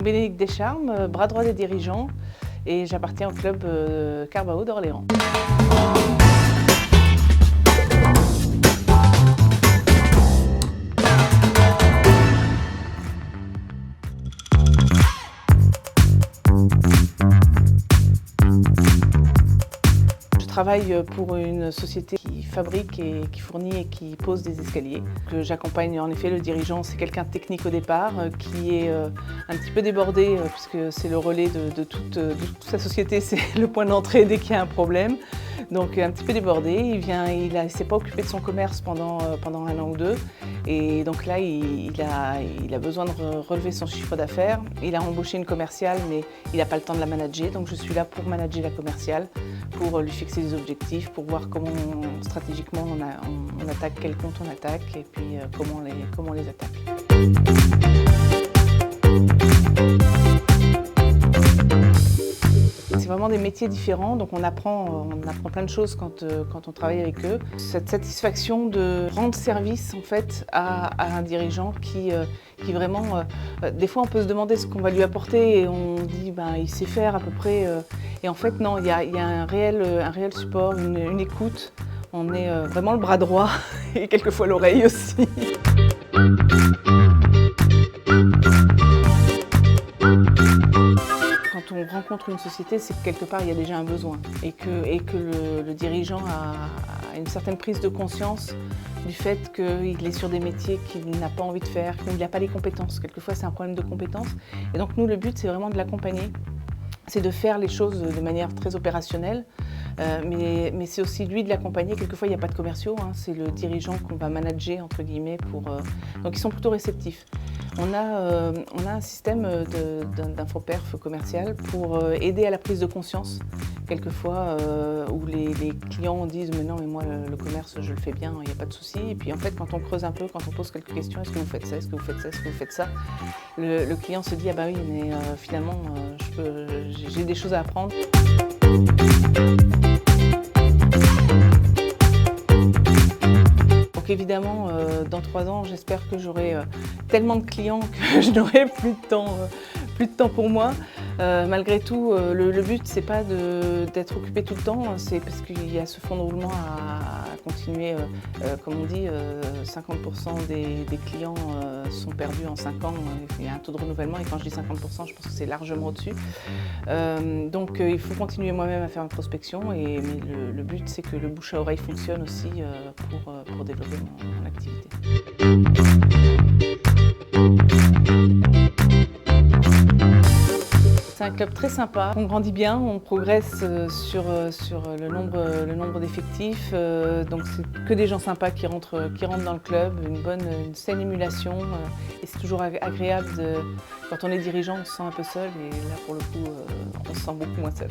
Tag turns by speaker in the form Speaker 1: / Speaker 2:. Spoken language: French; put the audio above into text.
Speaker 1: Bénédicte Descharmes, bras droit des dirigeants, et j'appartiens au club Carbao d'Orléans. Je travaille pour une société qui fabrique et qui fournit et qui pose des escaliers. J'accompagne en effet le dirigeant, c'est quelqu'un de technique au départ, qui est un petit peu débordé puisque c'est le relais de toute sa société, c'est le point d'entrée dès qu'il y a un problème. Donc un petit peu débordé, il ne s'est pas occupé de son commerce pendant un an ou deux. Et donc là, il a besoin de relever son chiffre d'affaires. Il a embauché une commerciale, mais il n'a pas le temps de la manager. Donc je suis là pour manager la commerciale, pour lui fixer des objectifs, pour voir comment stratégiquement on attaque, quel compte on attaque et puis comment on les attaque. C'est vraiment des métiers différents, donc on apprend plein de choses quand on travaille avec eux. Cette satisfaction de rendre service en fait à un dirigeant qui vraiment, des fois on peut se demander ce qu'on va lui apporter et on dit il sait faire à peu près. Et en fait non, il y a un réel support, une écoute. On est vraiment le bras droit et quelquefois l'oreille aussi. Quand on rencontre une société, c'est que quelque part il y a déjà un besoin et que le dirigeant a une certaine prise de conscience du fait qu'il est sur des métiers qu'il n'a pas envie de faire, qu'il n'a pas les compétences. Quelquefois c'est un problème de compétences. Et donc nous, le but c'est vraiment de l'accompagner, c'est de faire les choses de manière très opérationnelle. Mais c'est aussi lui de l'accompagner. Quelquefois, il n'y a pas de commerciaux, c'est le dirigeant qu'on va manager, entre guillemets, donc ils sont plutôt réceptifs. On a un système d'infoperf commercial pour aider à la prise de conscience, quelquefois, où les clients disent « mais non, mais moi, le commerce, je le fais bien, il n'y a pas de souci ». Et puis en fait, quand on creuse un peu, quand on pose quelques questions, est-ce que vous faites ça, est-ce que vous faites ça, est-ce que vous faites ça, le client se dit « ah bah oui, mais finalement, j'ai des choses à apprendre ». Donc évidemment, dans 3 ans, j'espère que j'aurai tellement de clients que je n'aurai plus de temps pour moi. Malgré tout, le but, c'est pas d'être occupé tout le temps, c'est parce qu'il y a ce fonds de roulement à continuer. Comme on dit, 50% des clients sont perdus en 5 ans. Il y a un taux de renouvellement et quand je dis 50%, je pense que c'est largement au-dessus. Donc il faut continuer moi-même à faire une prospection, mais le but, c'est que le bouche à oreille fonctionne aussi pour développer mon activité. C'est un club très sympa, on grandit bien, on progresse sur le nombre d'effectifs, donc c'est que des gens sympas qui rentrent dans le club, une saine émulation, et c'est toujours agréable quand on est dirigeant, on se sent un peu seul, et là pour le coup, on se sent beaucoup moins seul.